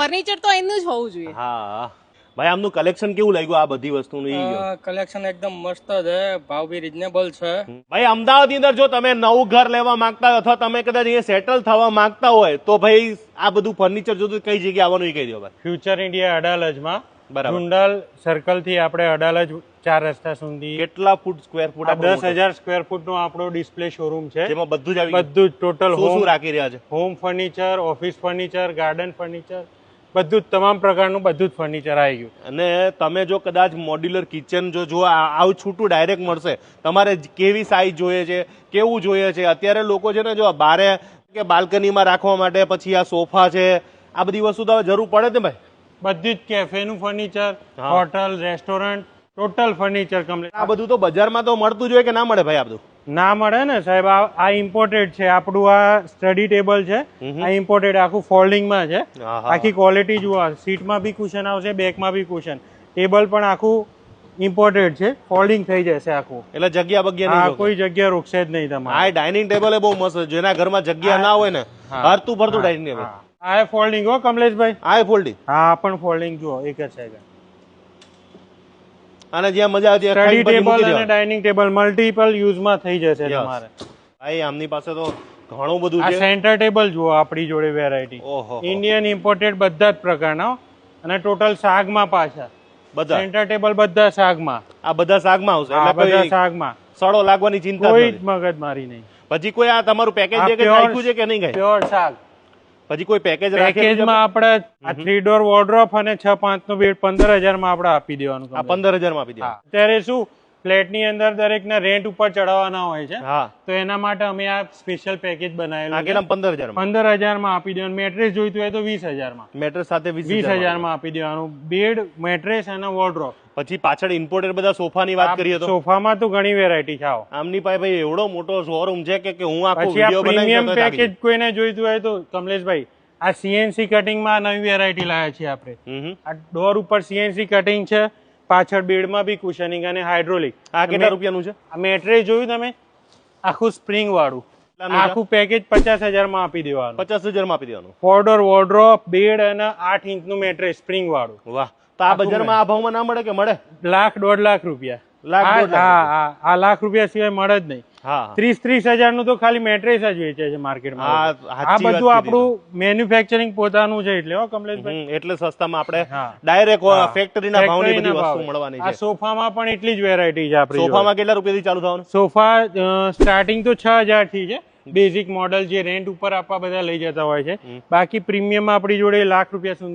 Furniture તો એનું જ હોવું જોઈએ. હા ભાઈ, આમનું કલેક્શન કેવું લાગ્યું આ બધી વસ્તુનું? કલેક્શન એકદમ મસ્ત છે, ભાવ બી રીઝનેબલ છે. ભાઈ, અમદાવાદ ની અંદર જો તમે નવું ઘર લેવા માંગતા હોય અથવા તમે કદાચ અહીંયા સેટલ થવા માંગતા હોય તો ભાઈ આ બધું ફર્નિચર જોતું કઈ જગ્યાએ આવવાનું એ કહી દો ભાઈ. ફ્યુચર ઇન્ડિયા અડાલજમાં બરાબર. ગુંડાલ સર્કલ થી આપણે અડાલજ 4 રસ્તા સુધી કેટલા ફૂટ સ્ક્વેર ફૂટ? 10,000 સ્ક્વેર ફૂટ નો આપણો ડિસ્પ્લે શોરૂમ છે, જેમાં બધું જ આવી ગયું? બધું જ ટોટલ શું રાખી રહ્યા છે? Home furniture, office furniture, garden furniture, બધું જ તમામ પ્રકારનું બધું જ ફર્નિચર આવી ગયું. અને તમે જો કદાચ મોડ્યુલર કિચન જો આવું છૂટું ડાયરેક્ટ મળશે, તમારે કેવી સાઈઝ જોઈએ છે, કેવું જોઈએ છે, અત્યારે લોકો છે ને જો બારે કે બાલ્કનીમાં રાખવા માટે પછી આ સોફા છે, આ બધી વસ્તુ તો જરૂર પડે ને ભાઈ. બધી જ કેફેનું furniture, hotel, restaurant, total furniture complete. આ બધું તો બજારમાં તો મળતું જ હોય કે ના મળે ભાઈ? આ બધું ના મળે ને સાહેબ, આ ઇમ્પોર્ટેડ છે. આપણું આ સ્ટડી ટેબલ છે, આ ઇમ્પોર્ટેડ આખું ફોલ્ડિંગમાં છે. આખી ક્વોલિટી જુઓ, સીટમાં બી કુશન આવશે, બેકમાં બી કુશન. ટેબલ પણ આખું ઇમ્પોર્ટેડ છે, ફોલ્ડિંગ થઈ જશે આખું, એટલે જગ્યા બગ્યા નહીં, કોઈ જગ્યા રોકશે જ નહીં તમારે. આ ડાઇનિંગ ટેબલ એ બહુ મસ્ત છે, જેના ઘરમાં જગ્યા ના હોય ને, હરતું ફરતું ડાઇનિંગ ટેબલ. આ ફોલ્ડિંગ હો કમલેશભાઈ, આ ફોલ્ડિંગ. હા પણ ફોલ્ડિંગ જુઓ, એક જ સેકન્ડ. અને જ્યાં મજા આવતી સ્ટડી ટેબલ અને ડાઇનિંગ ટેબલ મલ્ટિપલ યુઝમાં થઈ જશે તમારે. ભાઈ આમની પાસે તો ઘણું બધું આ છે. સેન્ટર ટેબલ જુઓ, આપણી જોડે વેરાયટી ઓહો, ઇન્ડિયન ઇમ્પોર્ટેડ બધા જ પ્રકારના, અને ટોટલ શાકમાં પાછા બધા સેન્ટર ટેબલ બધા શાકમાં. આ બધા શાકમાં આવશે, આ એટલે બધા કોઈ શાકમાં સડો લાગવાની ચિંતા કોઈ નથી. જ મગજ મારી નહીં. પછી કોઈ આ તમારું પેકેજ રાખ્યું છે કે નહીં કઈ? પ્યોર શાક. પછી કોઈ પેકેજ પેકેજમાં આપણે આ 3 ડોર વોર્ડરોબ અને 6-5 નો બેડ 15,000 માં આપણે આપી દેવાનું. આ 15,000 માં આપી દે. અત્યારે શું ફ્લેટ ની અંદર દરેકના રેન્ટ ઉપર ચડાવવાના હોય છે, હા, તો એના માટે અમે આ સ્પેશિયલ પેકેજ બનાવેલું છે. 15,000 માં 15,000 માં આપી દેવાનું. મેટ્રેસ જોઈતું હોય તો 20,000 માં, મેટ્રેસ સાથે 20,000 માં આપી દેવાનું. બેડ, મેટ્રેસ અને વોર્ડરોબ. પછી પાછળ ઇમ્પોર્ટેડ બધા સોફાની વાત કરીએ તો સોફામાં તો ઘણી વેરાયટી છે. આમની પાસે ભાઈ એવડો મોટો શોરૂમ છે કે હું આખો પછી આ વિડિયો પ્રીમિયમ બનાવી પેકેજ કોઈને જોઈતું હોય તો કમલેશભાઈ, આ સીએનસી કટિંગમાં નવી વેરાયટી લાવ્યા છીએ આપણે. આ ડોર ઉપર સીએનસી કટિંગ છે, પાછળ બેડમાં બી કુશનિંગ અને હાઇડ્રોલિક. આ કેટલા રૂપિયાનું છે? આ મેટ્રેસ જોયું તમે, આખું સ્પ્રિંગ વાળું, આખું પેકેજ 50,000 માં આપી દેવાનું. 50,000 માં આપી દેવાનું. 4 ડોર વોર્ડરોબ, બેડ અને 8 ઇંચનું મેટ્રેસ સ્પ્રિંગ વાળું. વાહ, તો આ બજારમાં આ ભાવમાં ના મળે કે મળે? ₹1,00,000-1.5 લાખ રૂપિયા. આ લાખ રૂપિયા સિવાય મળે જ નહીં. 30,000 નું તો ખાલી મેટ્રેસ જ વેચે છે માર્કેટમાં. આ બધું આપણું મેન્યુફેક્ચરિંગ પોતાનું છે, એટલે કમલેશભાઈ, એટલે સસ્તામાં આપણે ડાયરેક્ટ ફેક્ટરીના ભાવની બધી વસ્તુ મળવાની છે. આ સોફામાં પણ એટલી જ વેરાયટી છે આપણી. સોફામાં કેટલા રૂપિયાથી ચાલુ થવાનું? સોફા સ્ટાર્ટિંગ તો 6,000 થી છે, બેઝિક મોડલ જે રેન્ટ ઉપર આપવા બધા લઈ જતા હોય છે. બાકી પ્રીમિયમ આપણી જોડે ₹1,00,000 સુધી